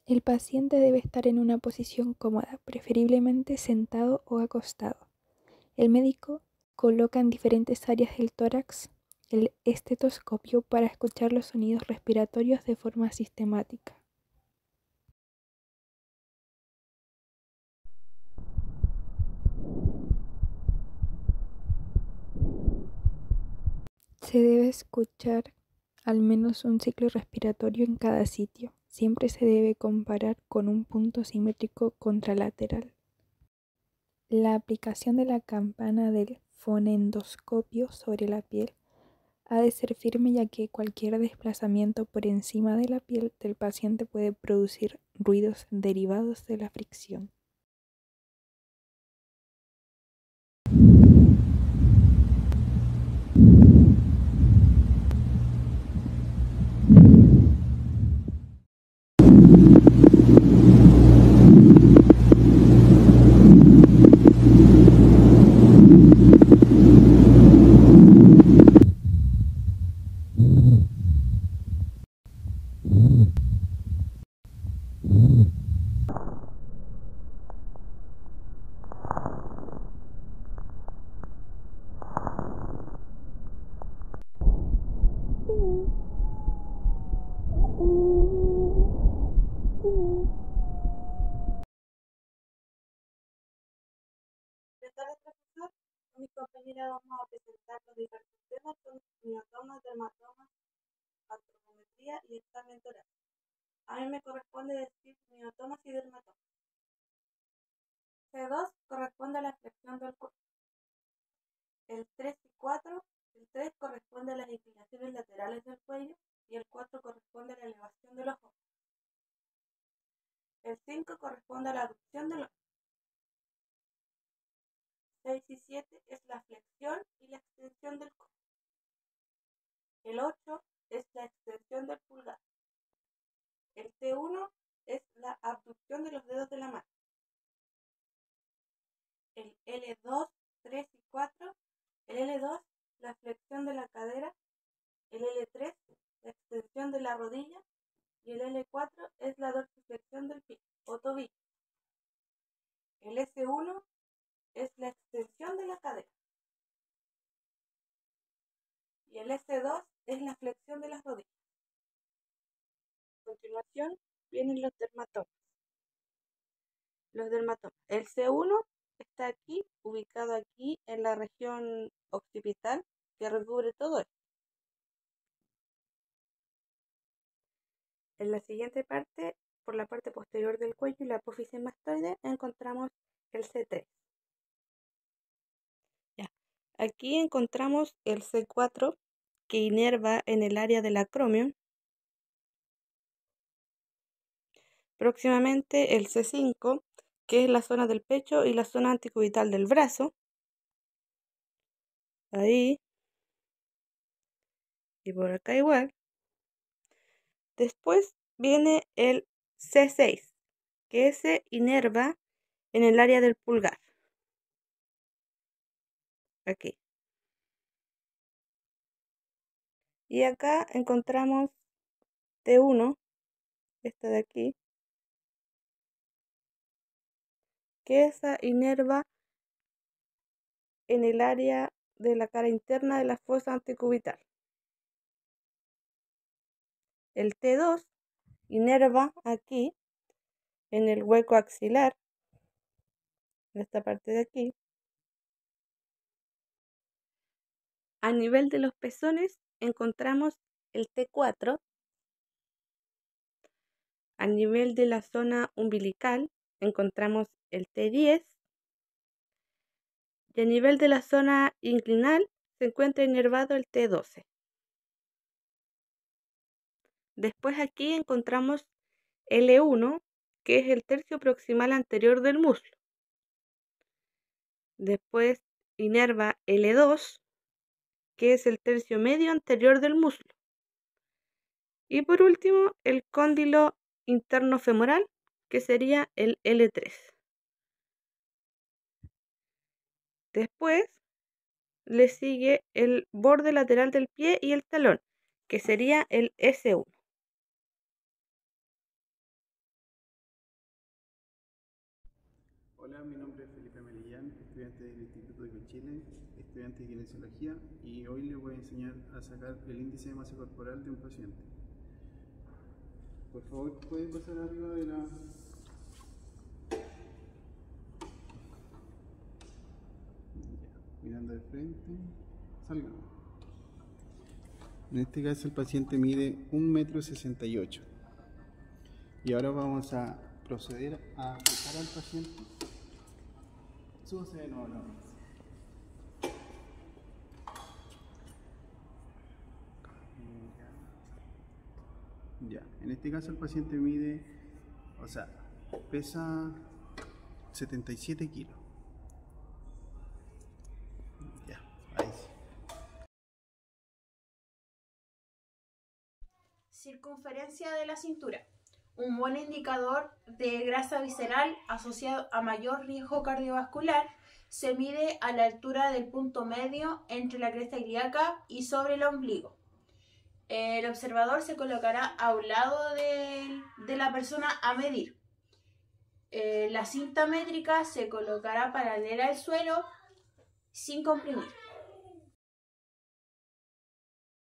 El paciente debe estar en una posición cómoda, preferiblemente sentado o acostado. El médico coloca en diferentes áreas del tórax el estetoscopio para escuchar los sonidos respiratorios de forma sistemática. Se debe escuchar al menos un ciclo respiratorio en cada sitio. Siempre se debe comparar con un punto simétrico contralateral. La aplicación de la campana del fonendoscopio sobre la piel ha de ser firme, ya que cualquier desplazamiento por encima de la piel del paciente puede producir ruidos derivados de la fricción. Buenas tardes, profesor. Con mi compañera vamos a presentar los diversos temas con miotomas, dermatomas, antropometría y examen torácico. A mí me corresponde decir miotomas y dermatomas. C2 corresponde a la flexión del cuerpo. El 3 y 4, el 3 corresponde a las inclinaciones laterales del cuello y el 4 corresponde a la elevación de los ojos. El 5 corresponde a la aducción de los 6 y 7 es la flexión y la extensión del codo. El 8 es la extensión del pulgar. El T1 es la abducción de los dedos de la mano. El L2, 3 y 4, el L2 la flexión de la cadera, el L3 la extensión de la rodilla y el L4 es la dorsiflexión del pie o tobillo. El S1 es la extensión de la cadera y el S2 es la flexión de las rodillas. A continuación vienen los dermatomas. El C1 está aquí, ubicado aquí en la región occipital que recubre todo esto. En la siguiente parte, por la parte posterior del cuello y la apófisis mastoide, encontramos el C3. Ya. Aquí encontramos el C4 que inerva en el área del acromion. Próximamente el C5, que es la zona del pecho y la zona antecubital del brazo. Ahí. Y por acá igual. Después viene el C6, que se inerva en el área del pulgar. Aquí. Y acá encontramos T1, esta de aquí, que esa inerva en el área de la cara interna de la fosa antecubital. El T2 inerva aquí en el hueco axilar, en esta parte de aquí. A nivel de los pezones encontramos el T4. A nivel de la zona umbilical encontramos el T10. Y a nivel de la zona inclinal se encuentra inervado el T12. Después aquí encontramos L1, que es el tercio proximal anterior del muslo. Después inerva L2, que es el tercio medio anterior del muslo. Y por último, el cóndilo interno femoral, que sería el L3. Después le sigue el borde lateral del pie y el talón, que sería el S1. Hola, mi nombre es Felipe Melillán, estudiante del Instituto de Chile, estudiante de kinesiología, y hoy les voy a enseñar a sacar el índice de masa corporal de un paciente. Por favor, pueden pasar arriba de la... Ya, mirando de frente, salgan. En este caso el paciente mide 1,68 m. Y ahora vamos a proceder a pesar al paciente. Súbase de nuevo a la mesa. Ya, en este caso el paciente mide, pesa 77 kilos. Ya, ahí sí. Circunferencia de la cintura. Un buen indicador de grasa visceral asociado a mayor riesgo cardiovascular se mide a la altura del punto medio entre la cresta ilíaca y sobre el ombligo. El observador se colocará a un lado de la persona a medir. La cinta métrica se colocará paralela al suelo sin comprimir.